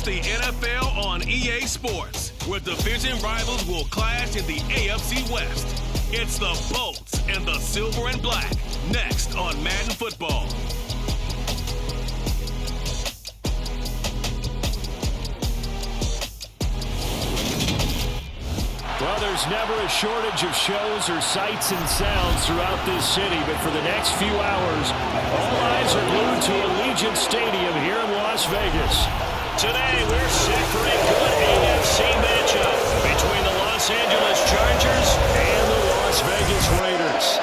It's the NFL on EA Sports, where division rivals will clash in the AFC West. It's the Bolts and the Silver and Black, next on Madden Football. Well, there's never a shortage of shows or sights and sounds throughout this city, but for the next few hours, all eyes are glued to Allegiant Stadium here in Las Vegas. Today, we're set for a good AFC matchup between the Los Angeles Chargers and the Las Vegas Raiders.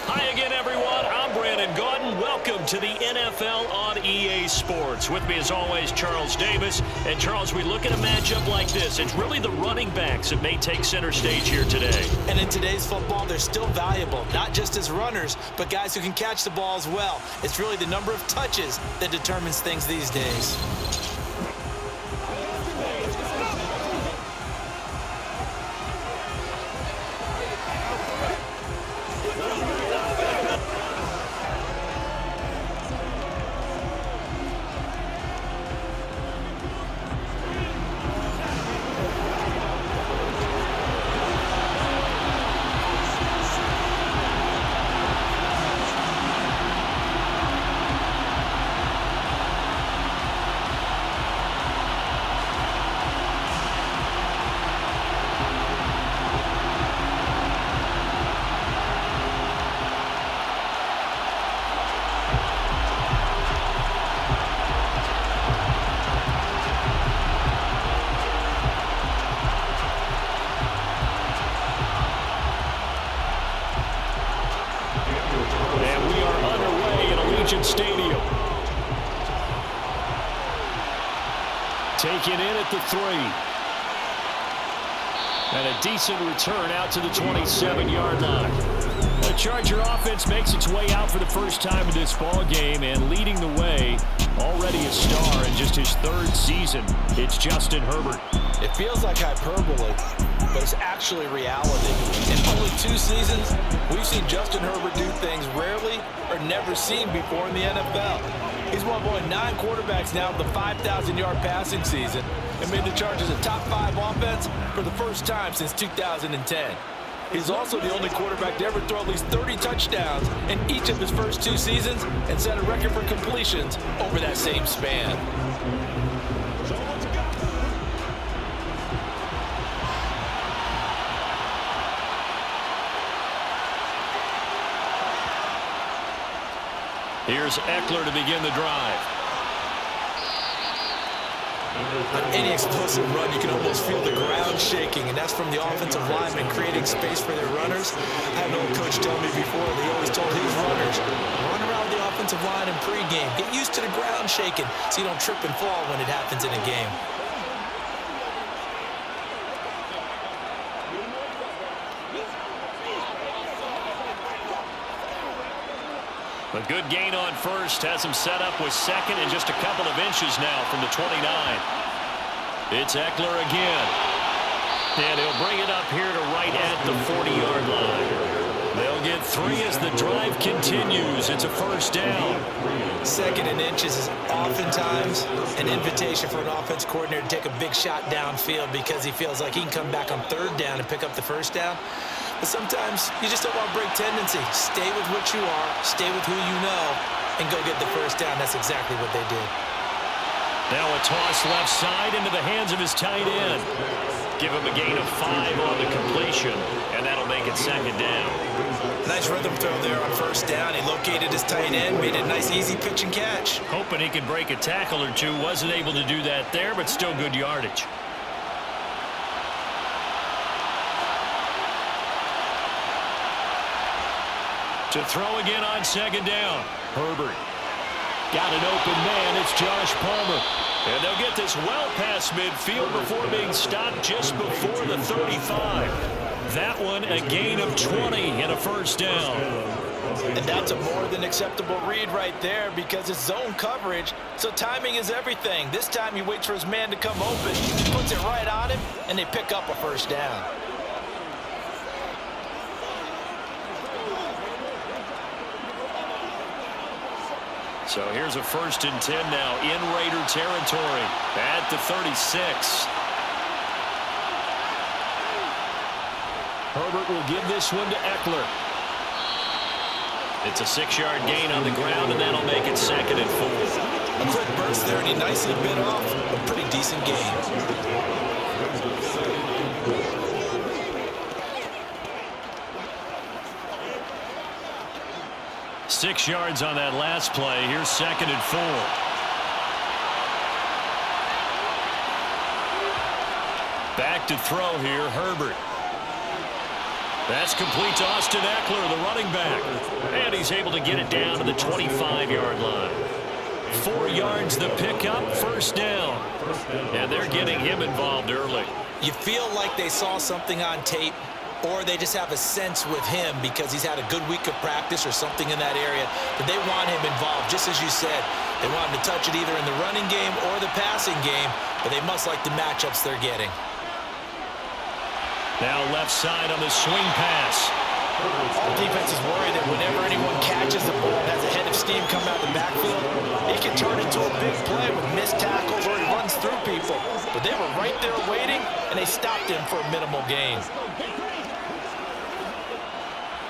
Hi again, everyone. I'm Brandon Gaudin. Welcome to the NFL on EA Sports. With me, as always, Charles Davis. And, Charles, we look at a matchup like this. It's really the running backs that may take center stage here today. And in today's football, they're still valuable, not just as runners, but guys who can catch the ball as well. It's really the number of touches that determines things these days. Stadium. Taken in at the 3. And a decent return out to the 27-yard line. The Charger offense makes its way out for the first time in this ball game, and leading the way, already a star in just his 3rd season, it's Justin Herbert. It feels like hyperbole, but it's actually reality. In only 2 seasons, we've seen Justin Herbert do things rarely or never seen before in the NFL. He's one of only 9 quarterbacks now with the 5,000-yard passing season and made the Chargers a top 5 offense for the first time since 2010. He's also the only quarterback to ever throw at least 30 touchdowns in each of his first 2 seasons and set a record for completions over that same span. Here's Eckler to begin the drive. On any explosive run, you can almost feel the ground shaking, and that's from the offensive linemen creating space for their runners. I had an old coach tell me before, he always told his runners, run around the offensive line in pregame. Get used to the ground shaking so you don't trip and fall when it happens in a game. A good gain on first has him set up with second and just a couple of inches now from the 29. It's Eckler again. And he'll bring it up here to right at the 40-yard line. They'll get 3 as the drive continues. It's a first down. 2nd and inches is oftentimes an invitation for an offense coordinator to take a big shot downfield because he feels like he can come back on 3rd down and pick up the first down. But sometimes you just don't want to break tendency. Stay with what you are, stay with who you know, and go get the first down. That's exactly what they did. Now a toss left side into the hands of his tight end. Give him a gain of 5 on the completion, and that'll make it 2nd down. Nice rhythm throw there on 1st down. He located his tight end, made it a nice easy pitch and catch. Hoping he could break a tackle or two. Wasn't able to do that there, but still good yardage. To throw again on 2nd down. Herbert. Got an open man. It's Josh Palmer. And they'll get this well past midfield before being stopped just before the 35. That one a gain of 20 and a first down. And that's a more than acceptable read right there because it's zone coverage, so timing is everything. This time he waits for his man to come open, puts it right on him, and they pick up a first down. So here's a 1st and 10 now in Raider territory at the 36. Herbert will give this one to Eckler. It's a 6-yard gain on the ground, and that'll make it 2nd and 4. A quick burst there, and he nicely bit off a pretty decent gain. Six yards on that last play. Here's 2nd and 4. Back to throw here, Herbert. That's complete to Austin Eckler, the running back. And he's able to get it down to the 25-yard line. 4 yards the pickup, 1st down. And they're getting him involved early. You feel like they saw something on tape, or they just have a sense with him because he's had a good week of practice or something in that area that they want him involved. Just as you said, they want him to touch it either in the running game or the passing game, but they must like the matchups they're getting. Now left side on the swing pass. All defenses worry that whenever anyone catches the ball and has a head of steam come out the backfield, it can turn into a big play with missed tackles or he runs through people. But they were right there waiting, and they stopped him for a minimal gain.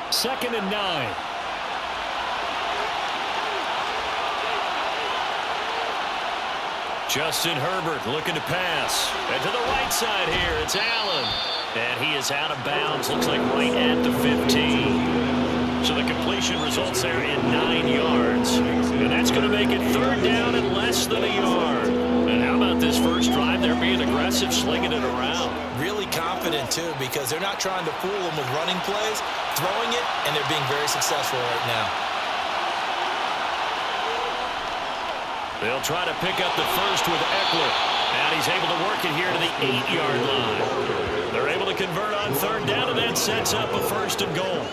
2nd and 9. Justin Herbert looking to pass. And to the right side here, it's Allen. And he is out of bounds, looks like right at the 15. So the completion results there in 9 yards. And that's going to make it 3rd down and less than a yard. And how about this first drive? They're being aggressive, slinging it around. Really confident, too, because they're not trying to fool them with running plays, throwing it, and they're being very successful right now. They'll try to pick up the first with Eckler. And he's able to work it here to the 8-yard line. They're able to convert on 3rd down, and that sets up a 1st and goal.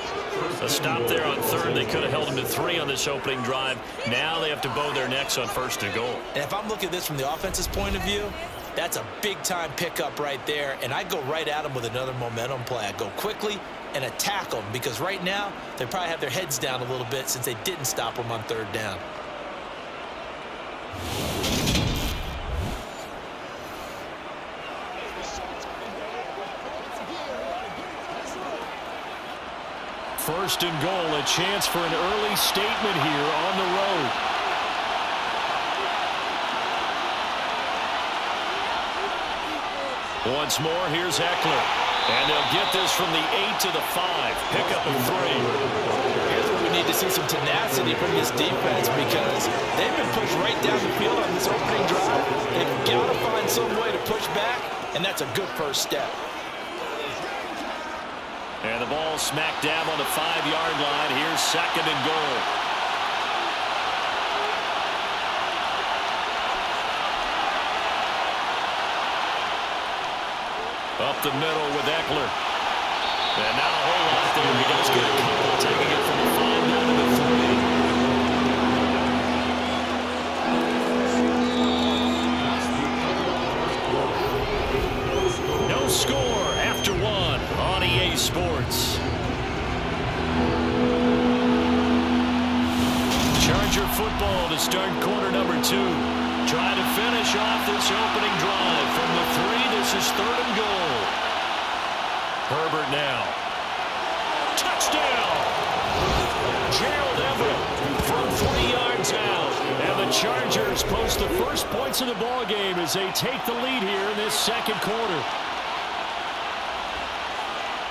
A stop there on 3rd. They could have held him to 3 on this opening drive. Now they have to bow their necks on 1st and goal. And if I'm looking at this from the offense's point of view, that's a big-time pickup right there, and I go right at them with another momentum play. I go quickly and attack them because right now they probably have their heads down a little bit since they didn't stop them on 3rd down. First and goal, a chance for an early statement here on the road. Once more, here's Eckler. And they'll get this from the 8 to the 5. Pick up a 3. Here's where we need to see some tenacity from this defense because they've been pushed right down the field on this opening drive. They've got to find some way to push back, and that's a good first step. And the ball smack dab on the 5-yard line. Here's 2nd and goal. Up the middle with Eckler. And now a whole lot there. He does get a couple, taking it from the 5 down to the 3. No score after 1 on EA Sports. Charger football to start quarter number 2. Trying to finish off this opening drive from the 3. This is 3rd and goal. Herbert now. Touchdown! Gerald Everett from 40 yards out. And the Chargers post the first points of the ball game as they take the lead here in this 2nd quarter.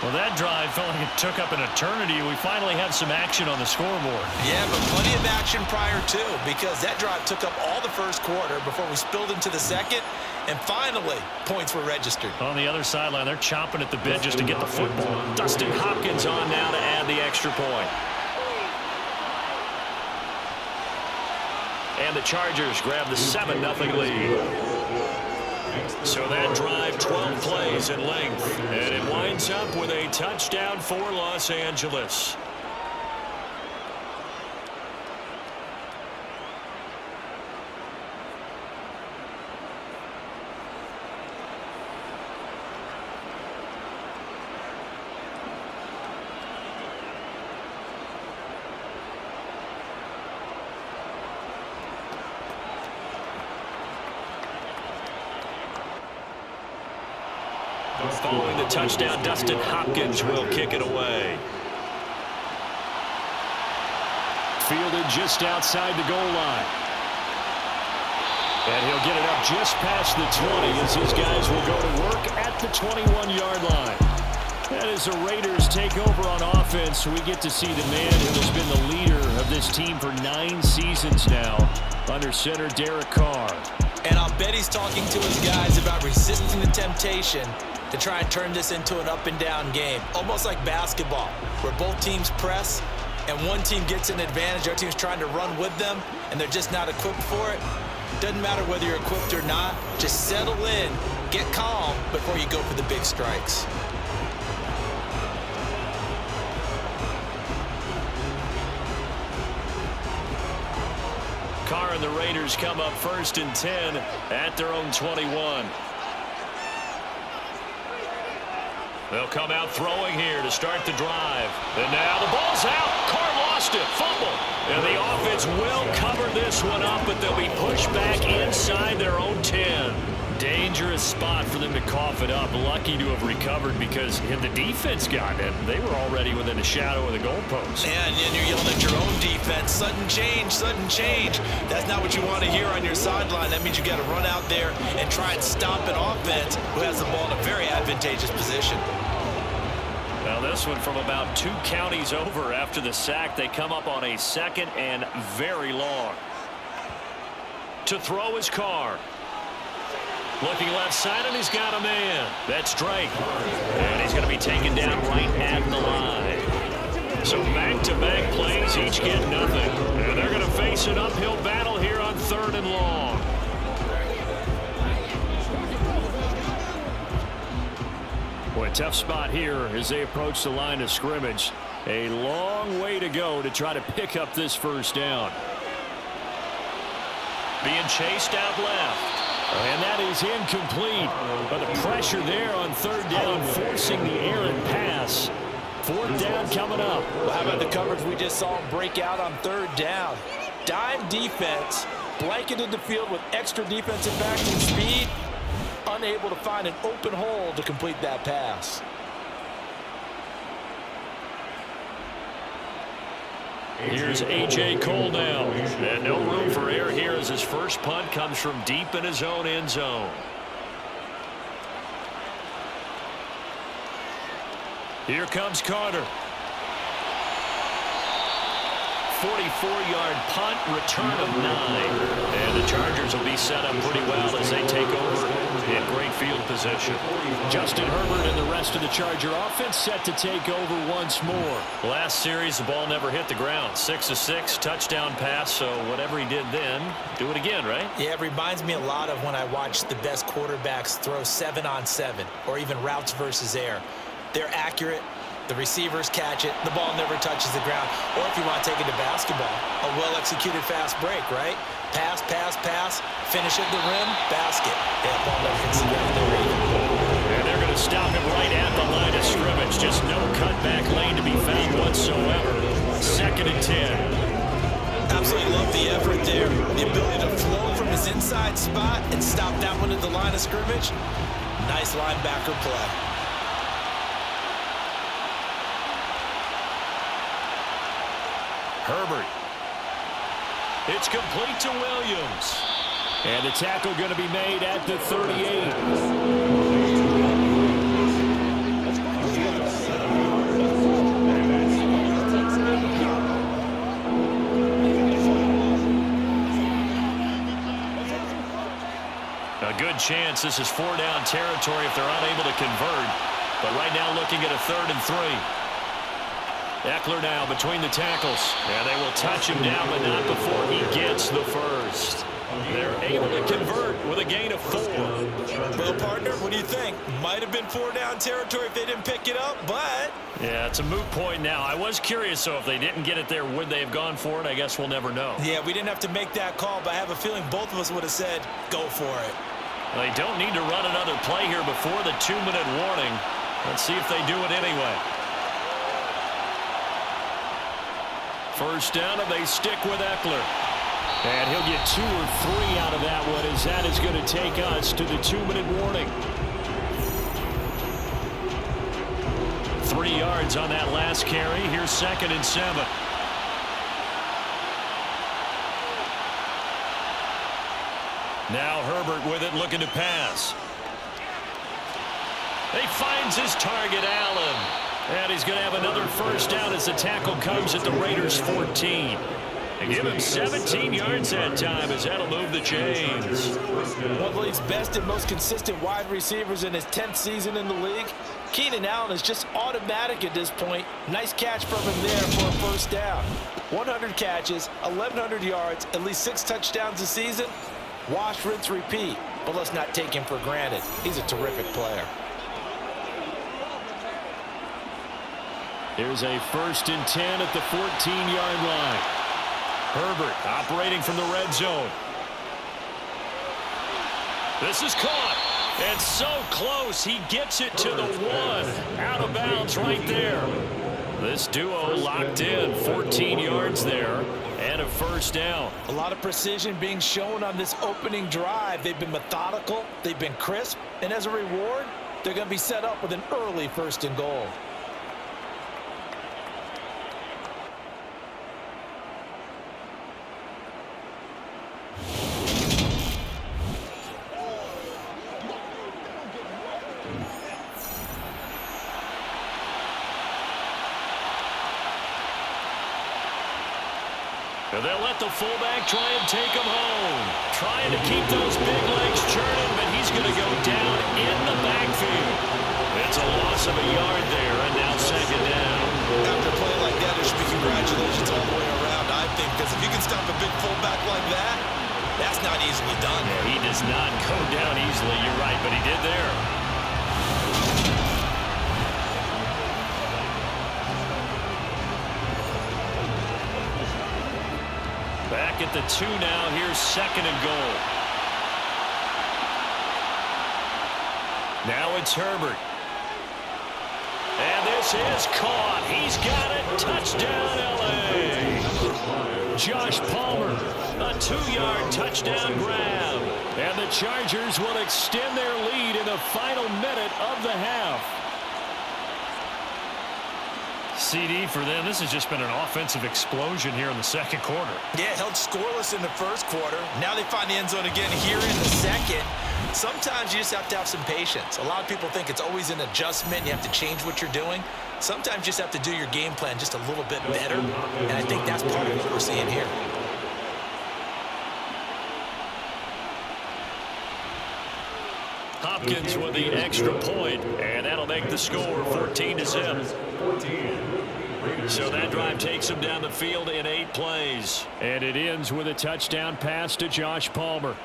Well, that drive felt like it took up an eternity. We finally have some action on the scoreboard. Yeah, but plenty of action prior to, because that drive took up all the first quarter before we spilled into the 2nd, and finally, points were registered. On the other sideline, they're chomping at the bit just to get the football. Dustin Hopkins on now to add the extra point. And the Chargers grab the 7-0 lead. So that drive, 12 plays in length, and it winds up with a touchdown for Los Angeles. Following the touchdown, Dustin Hopkins will kick it away. Fielded just outside the goal line. And he'll get it up just past the 20 as his guys will go to work at the 21-yard line. And as the Raiders take over on offense, we get to see the man who has been the leader of this team for 9 seasons now, under center Derek Carr. And I'll bet he's talking to his guys about resisting the temptation to try and turn this into an up-and-down game, almost like basketball, where both teams press and one team gets an advantage, our team's trying to run with them, and they're just not equipped for it. Doesn't matter whether you're equipped or not. Just settle in, get calm before you go for the big strikes. Carr and the Raiders come up 1st and 10 at their own 21. They'll come out throwing here to start the drive. And now the ball's out. Carr lost it. Fumble. And the offense will cover this one up, but they'll be pushed back inside their own 10. Dangerous spot for them to cough it up. Lucky to have recovered because had the defense gotten it, they were already within a shadow of the goalpost. And you're yelling at your own defense. Sudden change, sudden change. That's not what you want to hear on your sideline. That means you got to run out there and try and stop an offense who has the ball in a very advantageous position. Now this one from about 2 counties over after the sack. They come up on a 2nd and very long. To throw is Carr. Looking left side, and he's got a man. That's Drake. And he's going to be taken down right at the line. So back-to-back plays, each get nothing. And they're going to face an uphill battle here on 3rd and long. Boy, tough spot here as they approach the line of scrimmage. A long way to go to try to pick up this 1st down. Being chased out left. And that is incomplete. But the pressure there on 3rd down, forcing the errant pass. 4th down coming up. Well, how about the coverage we just saw him break out on 3rd down? Dime defense, blanketed the field with extra defensive backs and speed. Unable to find an open hole to complete that pass. Here's A.J. Cole now. And no room for error here as his first punt comes from deep in his own end zone. Here comes Carter. 44-yard punt, return of 9. And the Chargers will be set up pretty well as they take over in great field position. Justin Herbert and the rest of the Charger offense set to take over once more. Last series, the ball never hit the ground. 6 of 6, touchdown pass, so whatever he did then, do it again, right? Yeah, it reminds me a lot of when I watch the best quarterbacks throw 7-on-7 or even routes versus air. They're accurate. The receivers catch it. The ball never touches the ground. Or if you want to take it to basketball, a well-executed fast break, right? Pass, pass, pass, finish at the rim, basket. Yeah, ball never hits the ground there either. And they're going to stop him right at the line of scrimmage. Just no cutback lane to be found whatsoever. 2nd and 10. Absolutely love the effort there. The ability to flow from his inside spot and stop that one at the line of scrimmage. Nice linebacker play. Herbert. It's complete to Williams. And the tackle going to be made at the 38. A good chance this is 4-down territory if they're unable to convert. But right now looking at a 3rd and 3. Eckler now between the tackles. And they will touch him down, but not before he gets the first. They're able to convert with a gain of 4. Well, partner, what do you think? Might have been 4-down territory if they didn't pick it up, but... Yeah, it's a moot point now. I was curious, so if they didn't get it there, would they have gone for it? I guess we'll never know. Yeah, we didn't have to make that call, but I have a feeling both of us would have said, go for it. They don't need to run another play here before the 2-minute warning. Let's see if they do it anyway. First down, and they stick with Eckler. And he'll get 2 or 3 out of that one, as that is going to take us to the 2-minute warning. 3 yards on that last carry. Here's 2nd and 7. Now Herbert with it, looking to pass. He finds his target, Allen. And he's going to have another first down as the tackle comes at the Raiders' 14. And give him 17 yards that time as that'll move the chains. One of the league's best and most consistent wide receivers in his 10th season in the league. Keenan Allen is just automatic at this point. Nice catch from him there for a first down. 100 catches, 1,100 yards, at least 6 touchdowns a season. Wash, rinse, repeat. But let's not take him for granted. He's a terrific player. Here's a 1st and 10 at the 14-yard line. Herbert operating from the red zone. This is caught. And so close, he gets it to the 1. Out of bounds right there. This duo locked in, 14 yards there, and a first down. A lot of precision being shown on this opening drive. They've been methodical, they've been crisp, and as a reward, they're going to be set up with an early 1st and goal. They'll let the fullback try and take him home. Trying to keep those big legs churning, but he's going to go down in the backfield. It's a loss of a yard there, and now 2nd down. After a play like that, there should be congratulations all the way around, I think, because if you can stop a big fullback like that, that's not easily done. Yeah, he does not go down easily, you're right, but he did there. Back at the 2 now. Here's 2nd and goal. Now it's Herbert. And this is caught. He's got it. Touchdown, L.A. Josh Palmer, a 2-yard touchdown grab. And the Chargers will extend their lead in the final minute of the half. CD for them. This has just been an offensive explosion here in the 2nd quarter. Yeah, held scoreless in the 1st quarter. Now they find the end zone again here in the 2nd. Sometimes you just have to have some patience. A lot of people think it's always an adjustment. You have to change what you're doing. Sometimes you just have to do your game plan just a little bit better. And I think that's part of what we're seeing here. Hopkins with the extra point, and that'll make the score 14-0. So that drive takes him down the field in 8 plays. And it ends with a touchdown pass to Josh Palmer.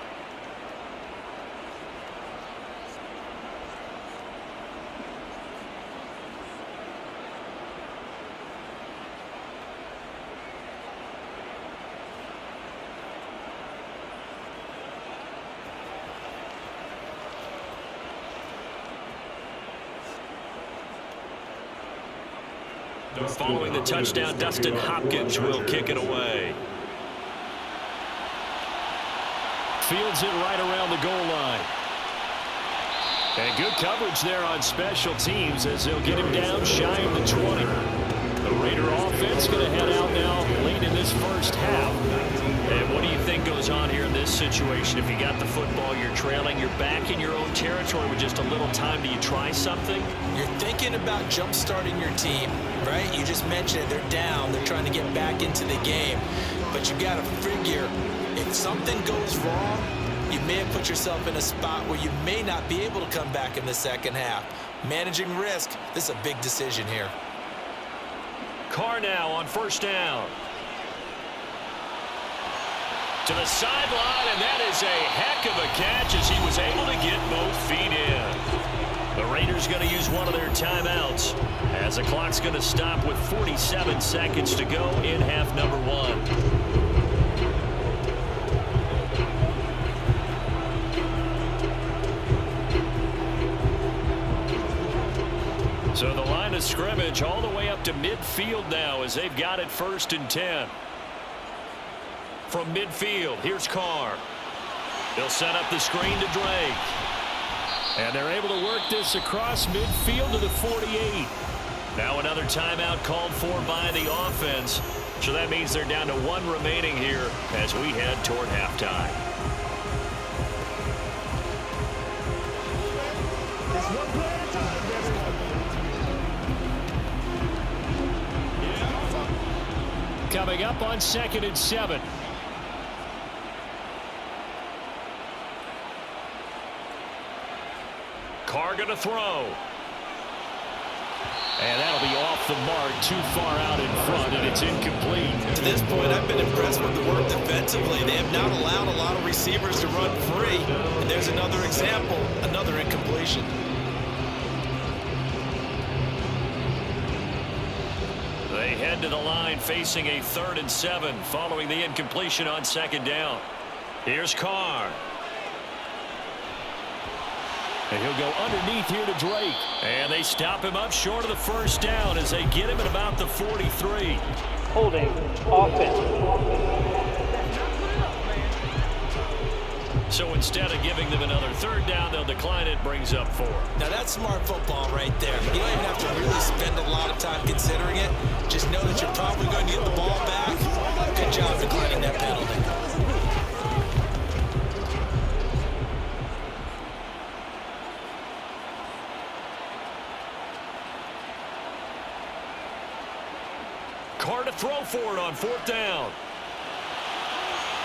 Following the touchdown, Dustin Hopkins will kick it away. Fields it right around the goal line. And good coverage there on special teams as they'll get him down shy of the 20. The Raider offense going to head out now late in this first half. And what do you think goes on here in this situation? If you got the football, you're trailing, you're back in your own territory with just a little time. Do you try something? You're thinking about jump-starting your team, right? You just mentioned it. They're down. They're trying to get back into the game. But you got to figure, if something goes wrong, you may have put yourself in a spot where you may not be able to come back in the 2nd half. Managing risk, this is a big decision here. Carr now on 1st down. To the sideline, and that is a heck of a catch as he was able to get both feet in. The Raiders going to use one of their timeouts as the clock's going to stop with 47 seconds to go in half number 1. So the line of scrimmage all the way up to midfield now as they've got it 1st and 10. From midfield, here's Carr. They'll set up the screen to Drake. And they're able to work this across midfield to the 48. Now another timeout called for by the offense. So that means they're down to 1 remaining here as we head toward halftime. Coming up on 2nd and 7. Carr going to throw. And that'll be off the mark, too far out in front, and it's incomplete. To this point, I've been impressed with the work defensively. They have not allowed a lot of receivers to run free. And there's another example, another incompletion. They head to the line facing a 3rd and 7 following the incompletion on 2nd down. Here's Carr. And he'll go underneath here to Drake. And they stop him up short of the 1st down as they get him at about the 43. Holding offense. So instead of giving them another 3rd down, they'll decline it. Brings up 4. Now that's smart football right there. You don't even have to really spend a lot of time considering it. Just know that you're probably going to get the ball back. Good job declining that penalty. Carr to throw for it on 4th down.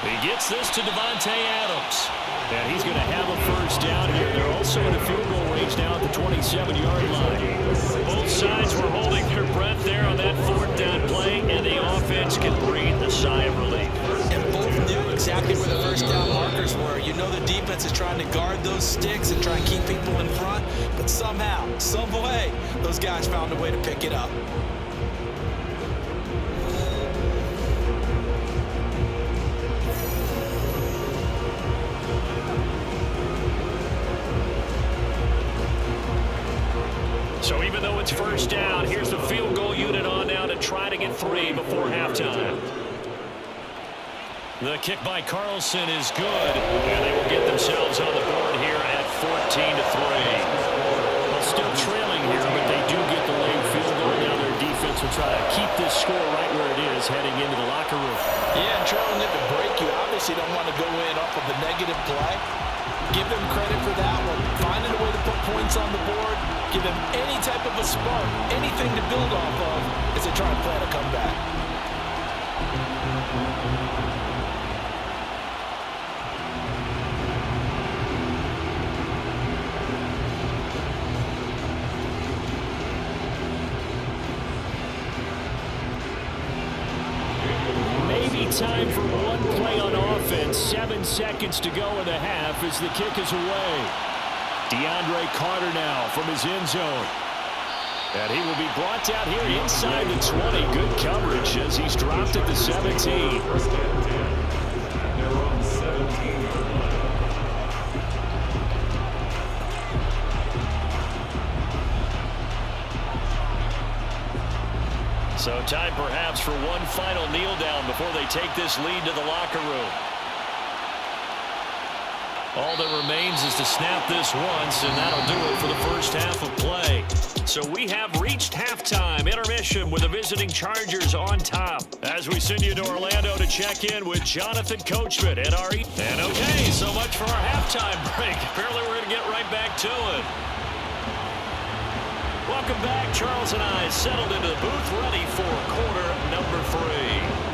He gets this to Devontae Adams. And he's going to have a 1st down here. They're also in a field goal range now at the 27-yard line. Both sides were holding their breath there on that 4th down play, and the offense can breathe a sigh of relief. And both knew exactly where the 1st down markers were. You know the defense is trying to guard those sticks and try and keep people in front, but somehow, some way, those guys found a way to pick it up. So even though it's 1st down, here's the field goal unit on now to try to get 3 before halftime. The kick by Carlson is good, and they will get themselves on the board here at 14-3. Well, still trailing here, but they do get the late field goal. Now their defense will try to keep this score right where it is heading into the locker room. Yeah, and trailing it to break, you obviously don't want to go in off of the negative play. Give them credit for that one. Finding a way to put points on the board. Give them any type of a spark, anything to build off of as they try and plan a comeback. Maybe time for one play on offense. 7 seconds to go in the half as the kick is away. DeAndre Carter now from his end zone. And he will be brought down here inside the 20. Good coverage as he's dropped at the 17. So time perhaps for one final kneel down before they take this lead to the locker room. All that remains is to snap this once, and that'll do it for the first half of play. So we have reached halftime intermission with the visiting Chargers on top. As we send you to Orlando to check in with Jonathan Coachman at RE. And okay, so much for our halftime break. Apparently we're going to get right back to it. Welcome back. Charles and I settled into the booth ready for quarter number 3.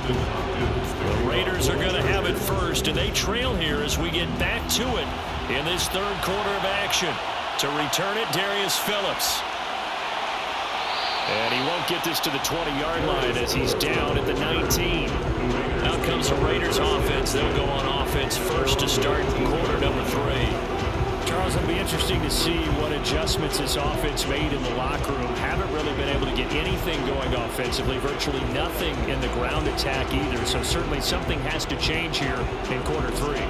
The Raiders are going to have it first, and they trail here as we get back to it in this third quarter of action. To return it, Darius Phillips. And he won't get this to the 20-yard line as he's down at the 19. Now comes the Raiders offense. They'll go on offense first to start quarter number 3. Charles, it'll be interesting to see what adjustments this offense made in the locker room. Haven't really been able to get anything going offensively, virtually nothing in the ground attack either. So certainly something has to change here in quarter three.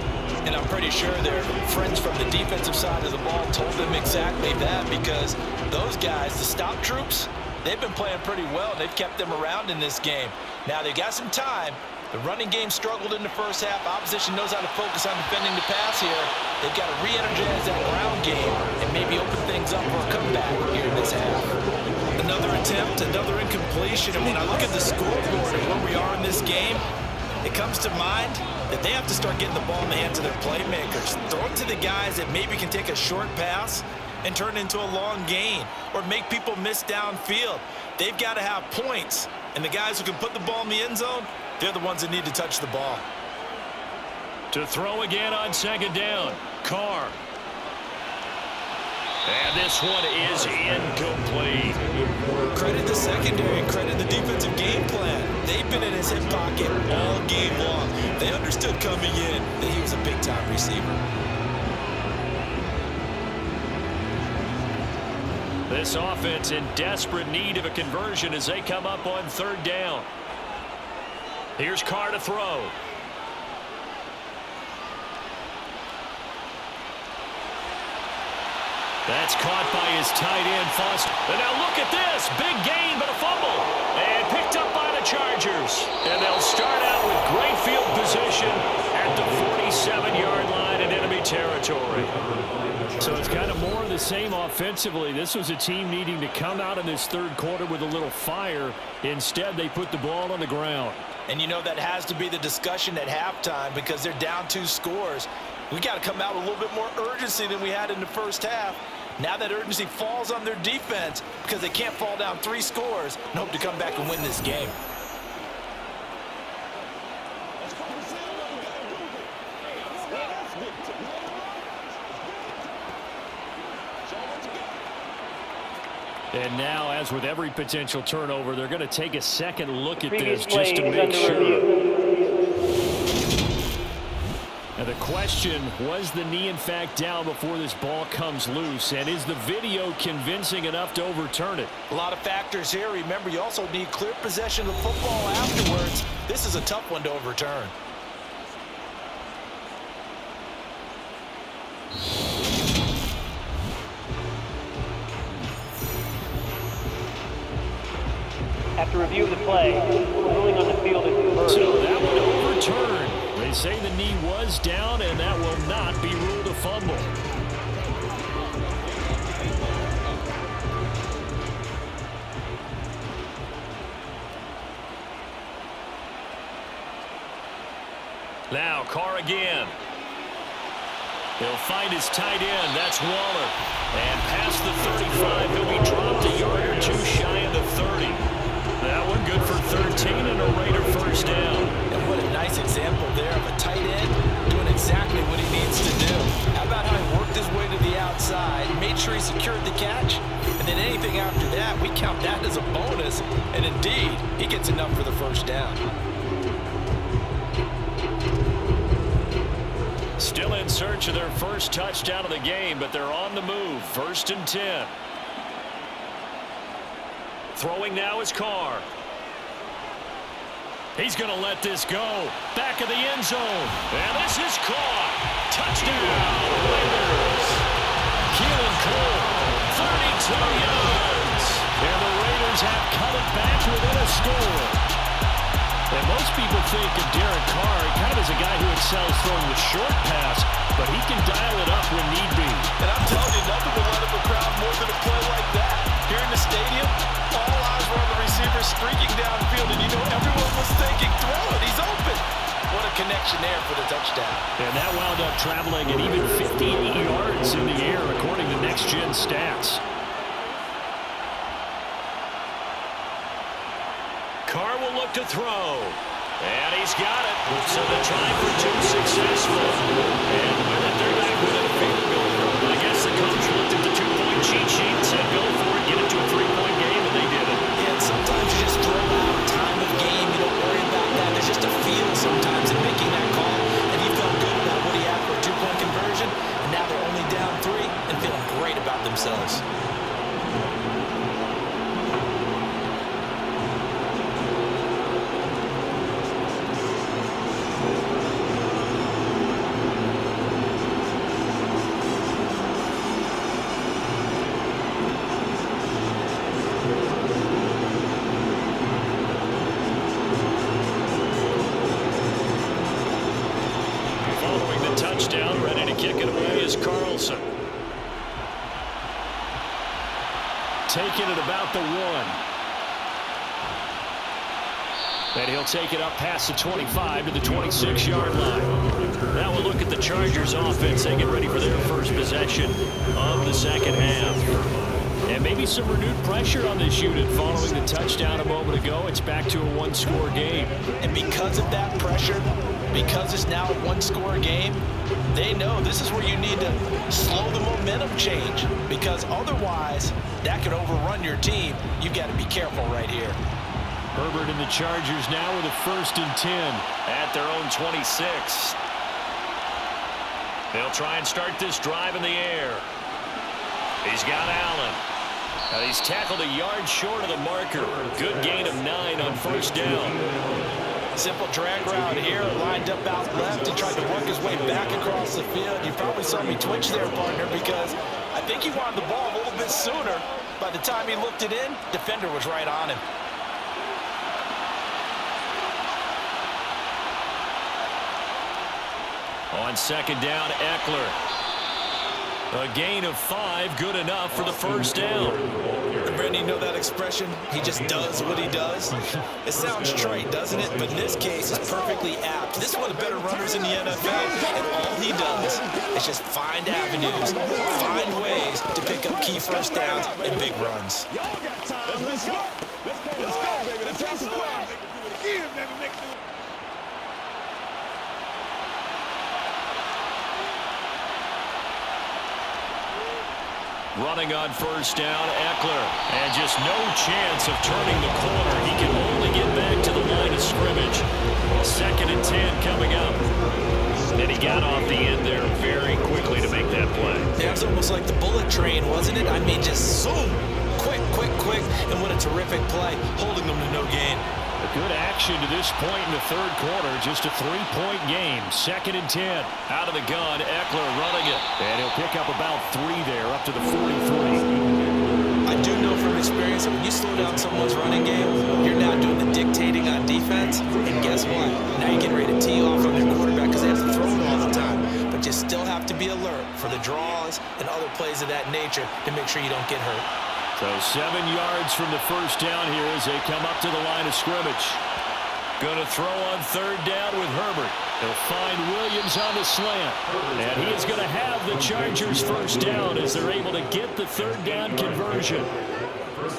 And I'm pretty sure their friends from the defensive side of the ball told them exactly that, because those guys, the stop troops, they've been playing pretty well. They've kept them around in this game. Now they've got some time. The running game struggled in the first half. Opposition knows how to focus on defending the pass here. They've got to re-energize that ground game and maybe open things up for a comeback here in this half. Another attempt, another incompletion. And when I look at the scoreboard and where we are in this game, it comes to mind that they have to start getting the ball in the hands of their playmakers. Throw it to the guys that maybe can take a short pass and turn it into a long gain or make people miss downfield. They've got to have points. And the guys who can put the ball in the end zone, they're the ones that need to touch the ball. To throw again on second down, Carr. And this one is incomplete. Credit the secondary and credit the defensive game plan. They've been in his hip pocket all game long. They understood coming in that he was a big-time receiver. This offense in desperate need of a conversion as they come up on third down. Here's Carr to throw. That's caught by his tight end, Foster. And now look at this. Big gain, but a fumble. And picked up by the Chargers. And they'll start out with great field position at the 47-yard line in enemy territory. So it's kind of more of the same offensively. This was a team needing to come out in this third quarter with a little fire. Instead, they put the ball on the ground. And you know that has to be the discussion at halftime because they're down 2 scores. We got to come out with a little bit more urgency than we had in the first half. Now that urgency falls on their defense because they can't fall down 3 scores and hope to come back and win this game. And now, as with every potential turnover, they're going to take a second look at this just to make sure. Now the question, was the knee in fact down before this ball comes loose? And is the video convincing enough to overturn it? A lot of factors here. Remember, you also need clear possession of the football afterwards. This is a tough one to overturn. After review of the play, ruling on the field is converted. So that one overturned. They say the knee was down, and that will not be ruled a fumble. Now Carr again. He'll find his tight end. That's Waller. And past the 35, he'll be dropped a yard or 2 shy of the 30. That one good for 13 and a Raider first down. And what a nice example there of a tight end doing exactly what he needs to do. How about how he worked his way to the outside, made sure he secured the catch, and then anything after that, we count that as a bonus. And indeed, he gets enough for the first down. Still in search of their first touchdown of the game, but they're on the move. 1st and 10. Throwing now is Carr. He's going to let this go. Back of the end zone. And this is caught. Touchdown, Raiders. Keelan Cole, 32 yards. And the Raiders have cut it back within a score. And most people think of Derek Carr kind of as a guy who excels throwing the short pass, but he can dial it up when need be. And I'm telling you, nothing will let up a crowd more than a play like that. Here in the stadium, all eyes were on the receiver streaking downfield, and you know everyone was thinking, throw it, he's open. What a connection there for the touchdown. And that wound up traveling at even 58 yards in the air, according to Next Gen Stats. Carr will look to throw. And he's got it. So the try for 2 successful. And with it, they're back within a field goal. I guess the coach looked at the 2-point cheat sheet and said, go for it, get it to a 3-point game, and they did it. Yeah, and sometimes you just throw out time of game. You don't worry about that. There's just a feel sometimes in making that call. And he felt good about what he had for a 2-point conversion. And now they're only down 3. first down. Ready to kick it away is Carlson. Taking it about the 1. And he'll take it up past the 25 to the 26-yard line. Now we'll look at the Chargers offense. They get ready for their first possession of the second half. And maybe some renewed pressure on this unit following the touchdown a moment ago. It's back to a one-score game. And because of that pressure, because it's now a one-score game, they know this is where you need to slow the momentum change, because otherwise that could overrun your team. You've got to be careful right here. Herbert and the Chargers now with a 1st and 10 at their own 26. They'll try and start this drive in the air. He's got Allen. He's tackled a yard short of the marker. Good gain of 9 on 1st down. Simple drag route here, lined up out left and tried to work his way back across the field. You probably saw me twitch there, partner, because I think he wanted the ball a little bit sooner. By the time he looked it in, defender was right on him. On 2nd down, Eckler. A gain of 5, good enough for the 1st down. Brandon, you know that expression? He just does what he does. It sounds trite, doesn't it? But in this case, it's perfectly apt. This is one of the better runners in the NFL, and all he does is just find avenues, find ways to pick up key 1st downs and big runs. Let's go, baby. Let's go, squad. Again, baby. Running on 1st down, Eckler. And just no chance of turning the corner. He can only get back to the line of scrimmage. 2nd and 10 coming up. And he got off the end there very quickly to make that play. Yeah, it was almost like the bullet train, wasn't it? I mean, just zoom. Quick. And what a terrific play, holding them to no gain. A good action to this point in the 3rd quarter. Just a 3-point game. 2nd and 10. Out of the gun, Eckler running it. And he'll pick up about 3 there, up to the 43. I do know from experience that when you slow down someone's running game, you're now doing the dictating on defense. And guess what? Now you're getting ready to tee off on their quarterback because they have to throw it all the time. But you still have to be alert for the draws and other plays of that nature to make sure you don't get hurt. So 7 yards from the 1st down here as they come up to the line of scrimmage. Going to throw on 3rd down with Herbert. They'll find Williams on the slant. And he is going to have the Chargers 1st down as they're able to get the 3rd down conversion.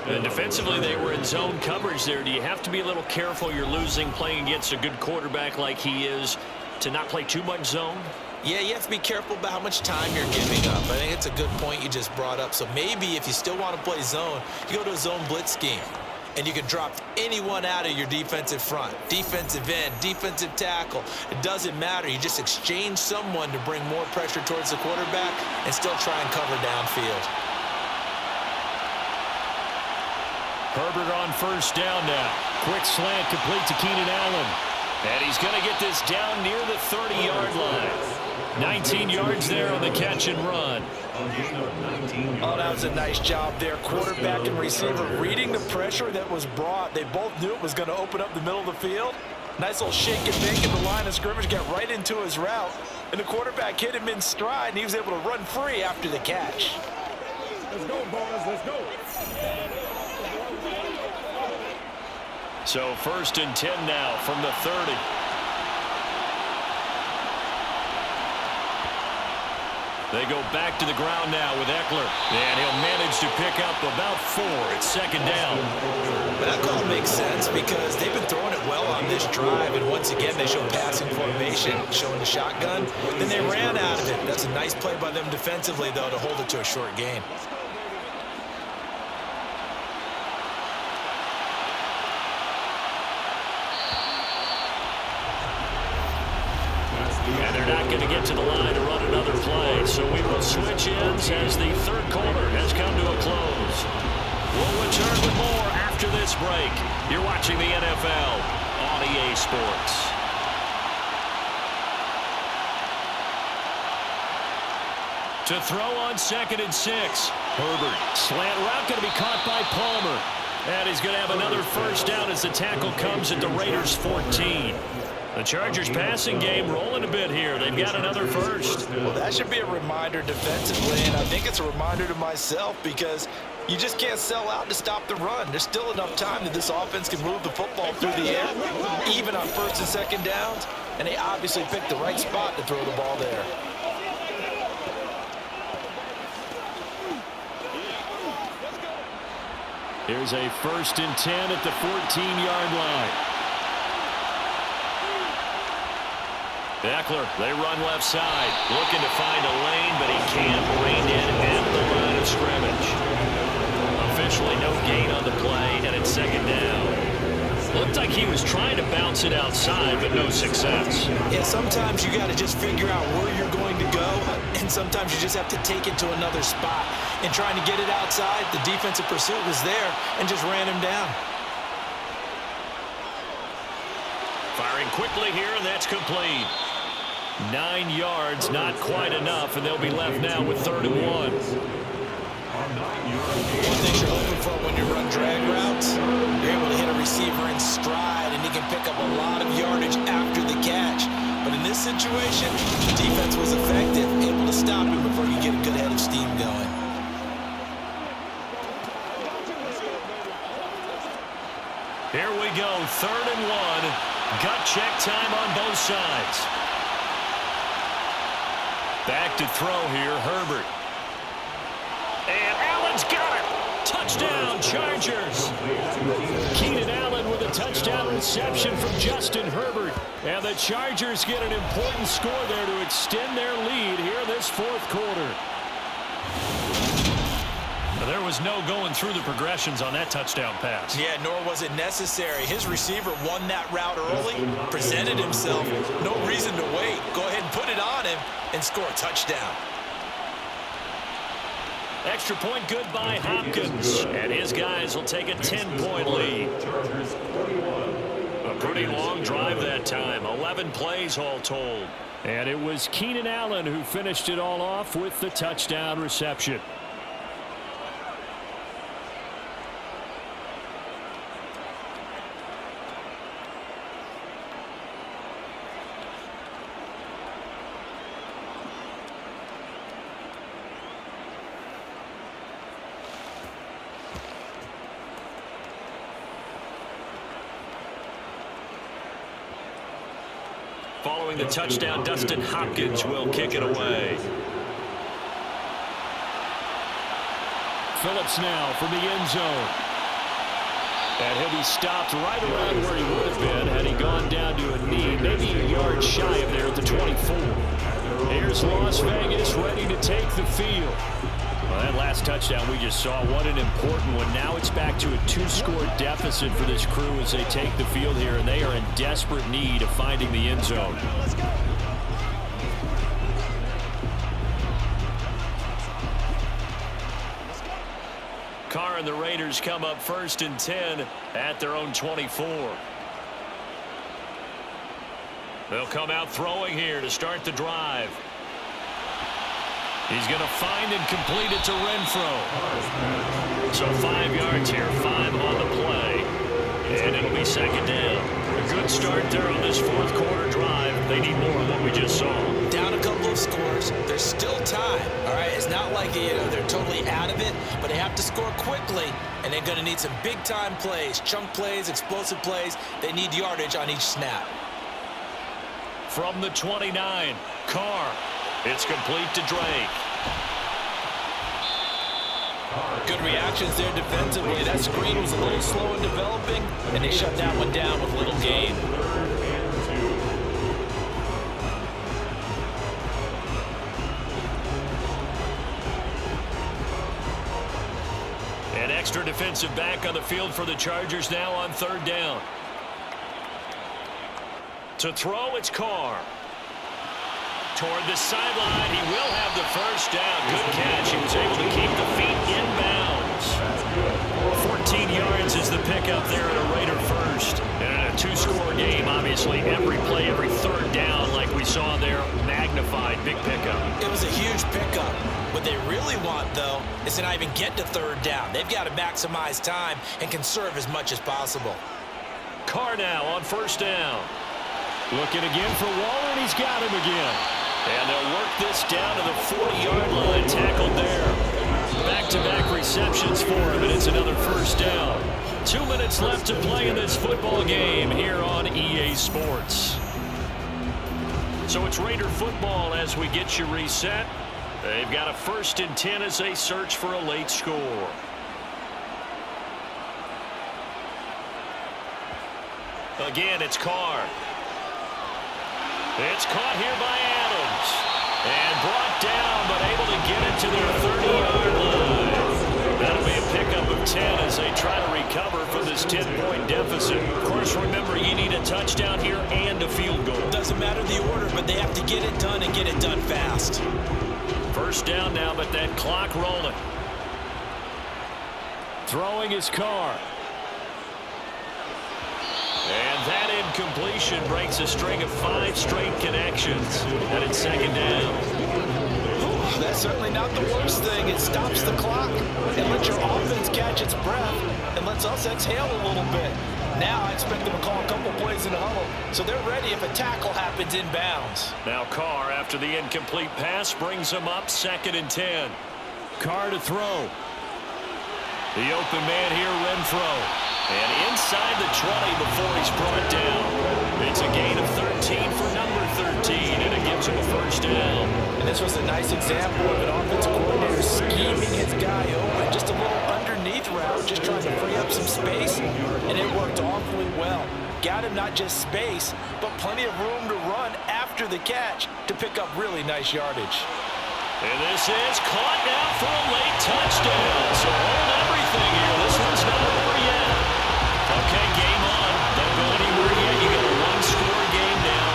And defensively, they were in zone coverage there. Do you have to be a little careful? You're losing playing against a good quarterback like he is to not play too much zone? Yeah, you have to be careful about how much time you're giving up. I think it's a good point you just brought up. So maybe if you still want to play zone, you go to a zone blitz scheme. And you can drop anyone out of your defensive front. Defensive end, defensive tackle. It doesn't matter. You just exchange someone to bring more pressure towards the quarterback and still try and cover downfield. Herbert on 1st down now. Quick slant complete to Keenan Allen. And he's going to get this down near the 30-yard line. 19 yards there on the catch and run. Oh, that was a nice job there. Quarterback and receiver reading the pressure that was brought. They both knew it was going to open up the middle of the field. Nice little shake and bake in the line of scrimmage. Got right into his route. And the quarterback hit him in stride, and he was able to run free after the catch. Let's go, boys. Let's go. So 1st and 10 now from the 30. They go back to the ground now with Eckler. And he'll manage to pick up about 4 at 2nd down. But that call makes sense because they've been throwing it well on this drive. And once again, they show passing formation, showing the shotgun. Then they ran out of it. That's a nice play by them defensively, though, to hold it to a short gain. And they're not going to get to the line to run another play. So we will switch ends as the 3rd quarter has come to a close. We'll return with more after this break. You're watching the NFL on EA Sports. To throw on 2nd and 6. Herbert. Slant route going to be caught by Palmer. And he's going to have another 1st down as the tackle comes at the Raiders' 14. The Chargers passing game rolling a bit here. They've got another first. Well, that should be a reminder defensively, and I think it's a reminder to myself because you just can't sell out to stop the run. There's still enough time that this offense can move the football through the air, even on first and second downs, and they obviously picked the right spot to throw the ball there. Here's a 1st and 10 at the 14-yard line. Eckler, they run left side, looking to find a lane, but he can't. Reined in at the line of scrimmage. Officially no gain on the play, and it's second down. Looked like he was trying to bounce it outside, but no success. Yeah, sometimes you got to just figure out where you're going to go, and sometimes you just have to take it to another spot. And trying to get it outside, the defensive pursuit was there and just ran him down. Firing quickly here, and that's complete. 9 yards, not quite enough, and they'll be left now with 3rd and 1. One thing you're hoping for when you run drag routes, you're able to hit a receiver in stride, and he can pick up a lot of yardage after the catch. But in this situation, the defense was effective, able to stop him before you get a good head of steam going. Here we go, 3rd and 1. Gut check time on both sides. Back to throw here, Herbert. And Allen's got it. Touchdown, Chargers. Keenan Allen with a touchdown reception from Justin Herbert. And the Chargers get an important score there to extend their lead here in this 4th quarter. There was no going through the progressions on that touchdown pass. Yeah, nor was it necessary. His receiver won that route early, presented himself. No reason to wait. Go ahead and put it on him and score a touchdown. Extra point good by Hopkins. And his guys will take a 10-point lead. A pretty long drive that time. 11 plays all told. And it was Keenan Allen who finished it all off with the touchdown reception. Following the touchdown, Dustin Hopkins will kick it away. Phillips now from the end zone. And he'll be stopped right around where he would have been had he gone down to a knee, maybe a yard shy of there at the 24. Here's Las Vegas ready to take the field. Well, that last touchdown we just saw, what an important one. Now it's back to a 2-score deficit for this crew as they take the field here, and they are in desperate need of finding the end zone. Carr and the Raiders come up 1st and 10 at their own 24. They'll come out throwing here to start the drive. He's going to find and complete it to Renfro. So 5 yards here, 5 on the play. And it'll be second down. A good start there on this 4th quarter drive. They need more of what we just saw. Down a couple of scores. There's still time. All right, it's not like they're totally out of it, but they have to score quickly, and they're going to need some big-time plays, chunk plays, explosive plays. They need yardage on each snap. From the 29, Carr. It's complete to Drake. Good reactions there defensively. That screen was a little slow in developing, and they shut that one down with little gain. An extra defensive back on the field for the Chargers now on 3rd down. To throw, it's Carr. Toward the sideline, he will have the first down. Good catch. He was able to keep the feet inbounds. 14 yards is the pickup there at a Raider first. And in a 2-score game, obviously, every play, every 3rd down, like we saw there, magnified, big pickup. It was a huge pickup. What they really want, though, is to not even get to 3rd down. They've got to maximize time and conserve as much as possible. Carr now on 1st down. Looking again for Waller, and he's got him again. And they'll work this down to the 40-yard line, tackled there. Back-to-back receptions for him, and it's another first down. 2 minutes left to play in this football game here on EA Sports. So it's Raider football as we get you reset. They've got a 1st and 10 as they search for a late score. Again, it's Carr. It's caught here by Adams. And brought down, but able to get it to their 30-yard line. That'll be a pickup of 10 as they try to recover from this 10-point deficit. Of course, remember, you need a touchdown here and a field goal. Doesn't matter the order, but they have to get it done and get it done fast. First down now, but that clock rolling. Throwing his Carr. And that incompletion breaks a string of 5 straight connections. And it's 2nd down. That's certainly not the worst thing. It stops the clock and lets your offense catch its breath and lets us exhale a little bit. Now I expect them to call a couple plays in the huddle, so they're ready if a tackle happens inbounds. Now Carr, after the incomplete pass, brings them up 2nd and 10. Carr to throw. The open man here, Renfro. And inside the 20 before he's brought down. It's a gain of 13 for number 13, and it gives him a first down. And this was a nice example of an offensive coordinator scheming his guy open. Just a little underneath route, just trying to free up some space, and it worked awfully well. Got him not just space, but plenty of room to run after the catch to pick up really nice yardage. And this is caught now for a late touchdown. So hold everything here. This one's not over yet. Okay, game on. Don't go anywhere yet. You got a 1-score game now.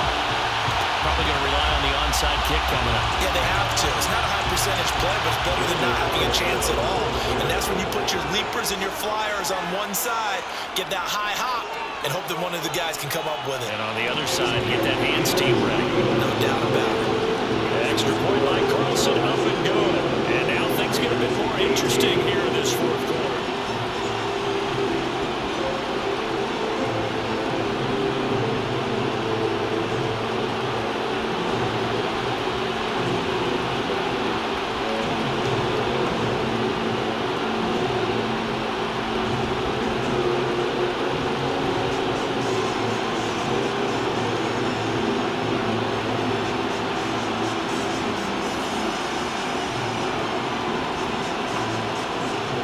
Probably going to rely on the onside kick coming up. Yeah, they have to. It's not a high percentage play, but it's better than not having a chance at all. And that's when you put your leapers and your flyers on one side, get that high hop, and hope that one of the guys can come up with it. And on the other side, get that hands team ready. No doubt about it. Extra point by Carlson, up and good. And now things get a bit more interesting here in this 4th quarter.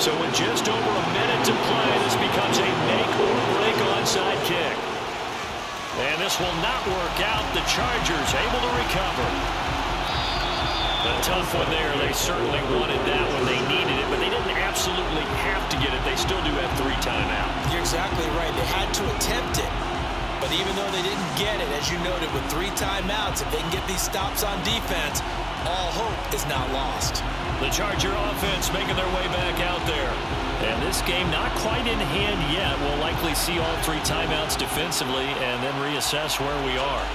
So with just over a minute to play, this becomes a make-or-break onside kick. And this will not work out. The Chargers able to recover. A tough one there. They certainly wanted that one. They needed it, but they didn't absolutely have to get it. They still do have 3 timeouts. You're exactly right. They had to attempt it. But even though they didn't get it, as you noted, with 3 timeouts, if they can get these stops on defense, all hope is not lost. The Charger offense making their way back out there. And this game not quite in hand yet. We'll likely see all 3 timeouts defensively and then reassess where we are.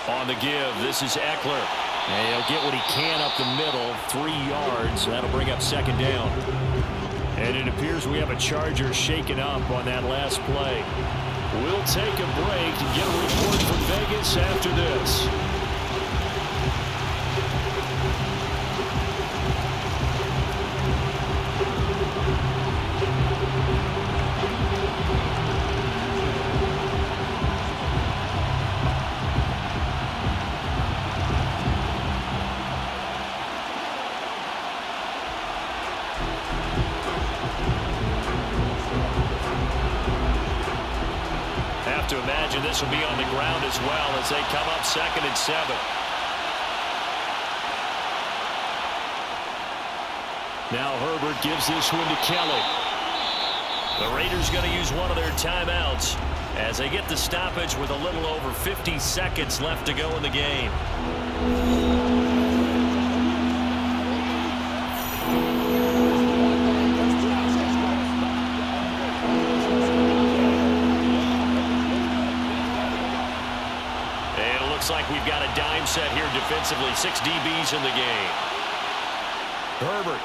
On the give, this is Eckler. And he'll get what he can up the middle, 3 yards. That'll bring up 2nd down. And it appears we have a Charger shaken up on that last play. We'll take a break and get a report from Vegas after this. To imagine this will be on the ground as well as they come up 2nd and 7. Now Herbert gives this one to Kelly. The Raiders going to use one of their timeouts as they get the stoppage with a little over 50 seconds left to go in the game. looks like we've got a dime set here defensively. 6 DBs in the game. Herbert.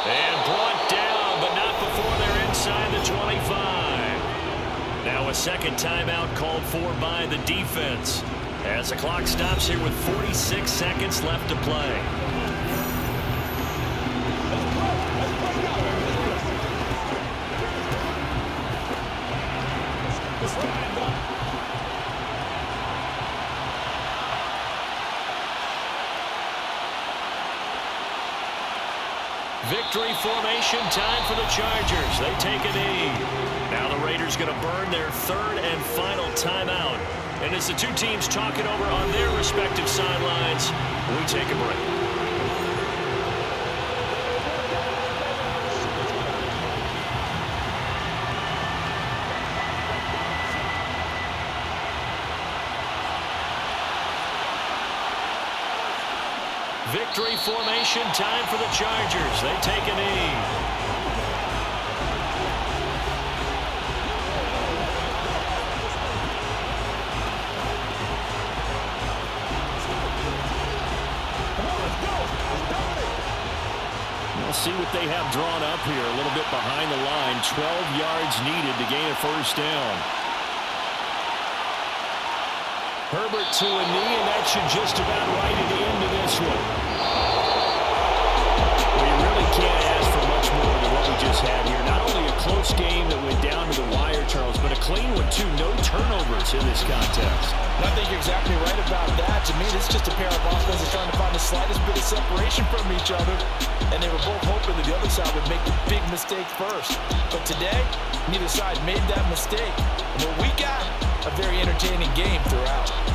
And brought down, but not before they're inside the 25. Now a second timeout called for by the defense, as the clock stops here with 46 seconds left to play. Victory formation time for the Chargers. They take a knee. Now the Raiders going to burn their third and final timeout. And as the two teams talk it over on their respective sidelines, we take a break. Victory formation time for the Chargers. They take a knee. We'll see what they have drawn up here. A little bit behind the line. 12 yards needed to gain a first down. Herbert to a knee, and that should just about write it into this one. Well, you really can't ask for much more than what we just had here. Not only a close game that went down to the wire, Charles, but a clean one, too. No turnovers in this contest. I think you're exactly right about that. To me, this is just a pair of offenses trying to find the slightest bit of separation from each other. And they were both hoping that the other side would make the big mistake first. But today, neither side made that mistake. And what we got, a very entertaining game throughout.